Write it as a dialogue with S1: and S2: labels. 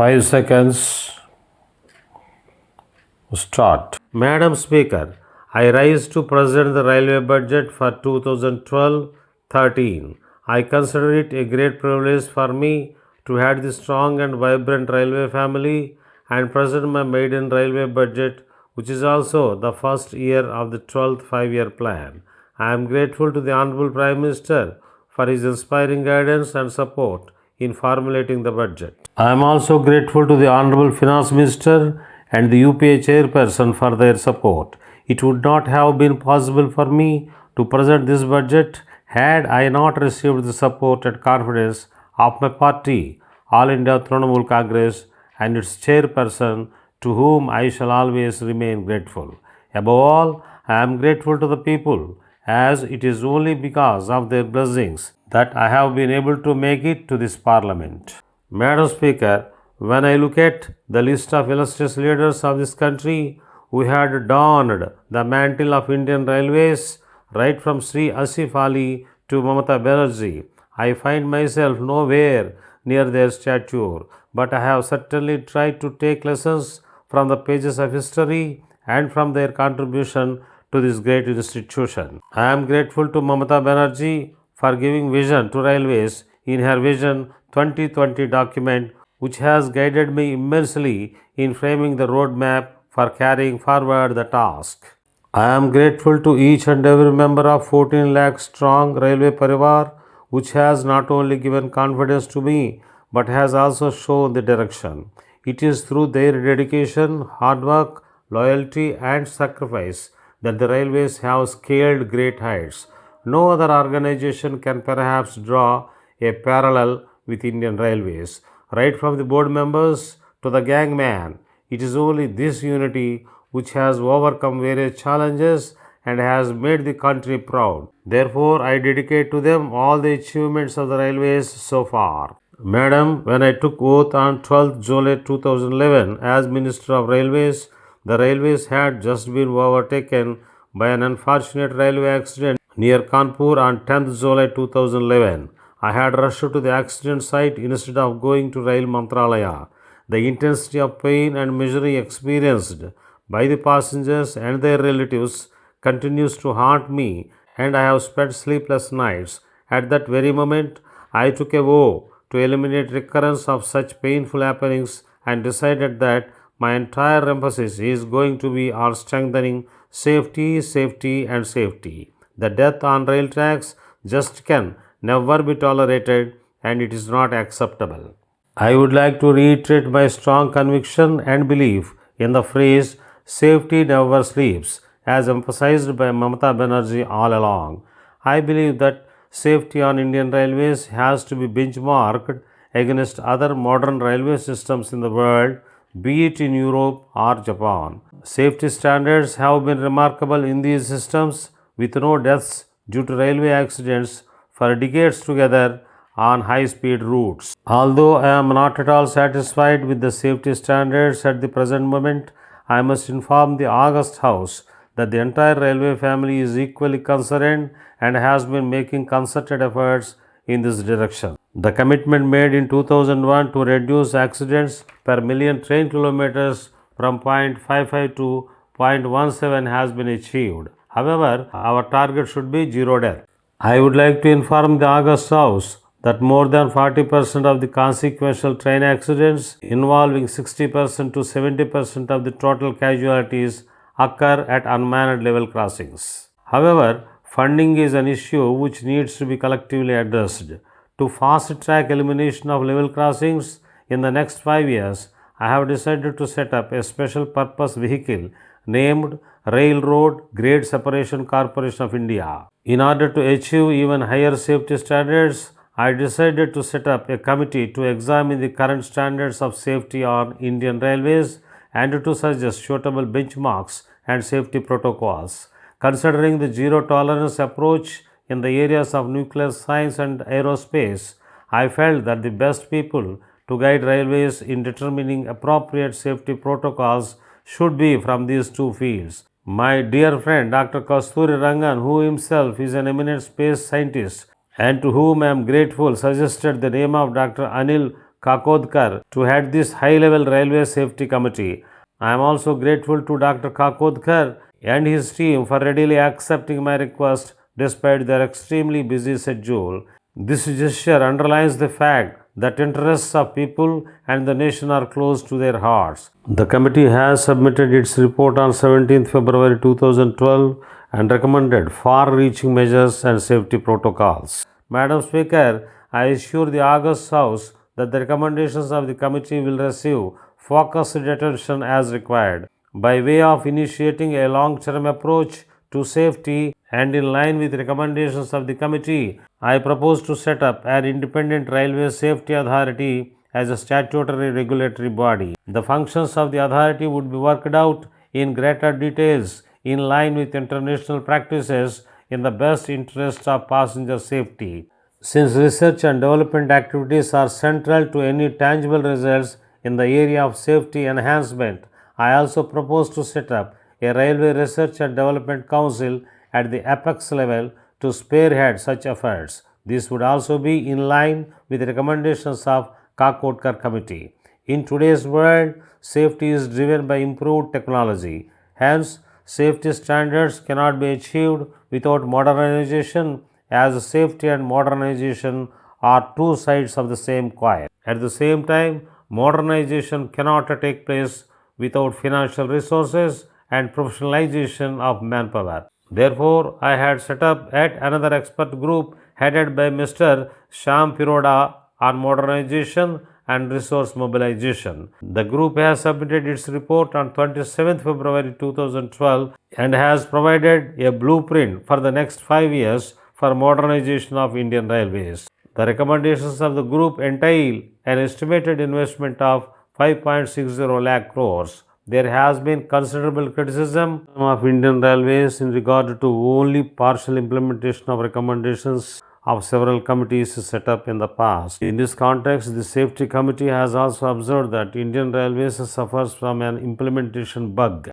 S1: 5 seconds. Start. Madam Speaker, I rise to present the railway budget for 2012-13. I consider it a great privilege for me to head the strong and vibrant railway family and present my maiden railway budget, which is also the first year of the 12th five-year plan. I am grateful to the Honorable Prime Minister for his inspiring guidance and support in formulating the budget. I am also grateful to the Honorable Finance Minister and the UPA chairperson for their support. It would not have been possible for me to present this budget had I not received the support and confidence of my party, All India Trinamool Congress, and its chairperson, to whom I shall always remain grateful. Above all, I am grateful to the people, as it is only because of their blessings that I have been able to make it to this Parliament. Madam Speaker, when I look at the list of illustrious leaders of this country who had donned the mantle of Indian Railways, right from Sri Asif Ali to Mamata Banerjee, I find myself nowhere near their stature, but I have certainly tried to take lessons from the pages of history and from their contribution to this great institution. I am grateful to Mamata Banerjee for giving vision to railways in her Vision 2020 document, which has guided me immensely in framing the roadmap for carrying forward the task. I am grateful to each and every member of 14 lakh strong Railway Parivar, which has not only given confidence to me but has also shown the direction. It is through their dedication, hard work, loyalty, and sacrifice that the railways have scaled great heights. No other organization can perhaps draw a parallel with Indian Railways. Right from the board members to the gangman, it is only this unity which has overcome various challenges and has made the country proud. Therefore, I dedicate to them all the achievements of the railways so far. Madam, when I took oath on 12th July 2011 as Minister of Railways, the railways had just been overtaken by an unfortunate railway accident near Kanpur on 10th July 2011. I had rushed to the accident site instead of going to Rail Mantralaya. The intensity of pain and misery experienced by the passengers and their relatives continues to haunt me, and I have spent sleepless nights. At that very moment, I took a vow to eliminate recurrence of such painful happenings and decided that my entire emphasis is going to be on strengthening safety, safety, and safety. The death on rail tracks just can never be tolerated, and it is not acceptable. I would like to reiterate my strong conviction and belief in the phrase safety never sleeps, as emphasized by Mamata Banerjee all along. I believe that safety on Indian railways has to be benchmarked against other modern railway systems in the world, be it in Europe or Japan. Safety standards have been remarkable in these systems, with no deaths due to railway accidents for decades together on high-speed routes. Although I am not at all satisfied with the safety standards at the present moment, I must inform the August House that the entire railway family is equally concerned and has been making concerted efforts in this direction. The commitment made in 2001 to reduce accidents per million train kilometers from 0.55 to 0.17 has been achieved. However, our target should be zero death. I would like to inform the August House that more than 40% of the consequential train accidents involving 60% to 70% of the total casualties occur at unmanned level crossings. However, funding is an issue which needs to be collectively addressed. To fast track elimination of level crossings in the next 5 years, I have decided to set up a special purpose vehicle named Railroad Grade Separation Corporation of India. In order to achieve even higher safety standards, I decided to set up a committee to examine the current standards of safety on Indian railways and to suggest suitable benchmarks and safety protocols. Considering the zero tolerance approach in the areas of nuclear science and aerospace, I felt that the best people to guide railways in determining appropriate safety protocols should be from these two fields. My dear friend Dr. Kasturi Rangan, who himself is an eminent space scientist and to whom I am grateful, suggested the name of Dr. Anil Kakodkar to head this high-level railway safety committee. I am also grateful to Dr. Kakodkar and his team for readily accepting my request despite their extremely busy schedule. This gesture underlines the fact that interests of people and the nation are close to their hearts. The committee has submitted its report on 17th February 2012 and recommended far-reaching measures and safety protocols. Madam Speaker, I assure the August House that the recommendations of the committee will receive focused attention as required. By way of initiating a long-term approach to safety and in line with recommendations of the committee, I propose to set up an independent railway safety authority as a statutory regulatory body. The functions of the authority would be worked out in greater details in line with international practices in the best interest of passenger safety. Since research and development activities are central to any tangible results in the area of safety enhancement, I also propose to set up a Railway Research and Development Council at the apex level to spearhead such efforts. This would also be in line with recommendations of Kakodkar Committee. In today's world, safety is driven by improved technology. Hence, safety standards cannot be achieved without modernization, as safety and modernization are two sides of the same coin. At the same time, modernization cannot take place without financial resources and professionalization of manpower. Therefore, I had set up yet another expert group headed by Mr. Shyam Piroda on modernization and resource mobilization. The group has submitted its report on 27th February 2012 and has provided a blueprint for the next 5 years for modernization of Indian Railways. The recommendations of the group entail an estimated investment of 5.60 lakh crores. There has been considerable criticism of Indian Railways in regard to only partial implementation of recommendations of several committees set up in the past. In this context, the Safety Committee has also observed that Indian Railways suffers from an implementation bug.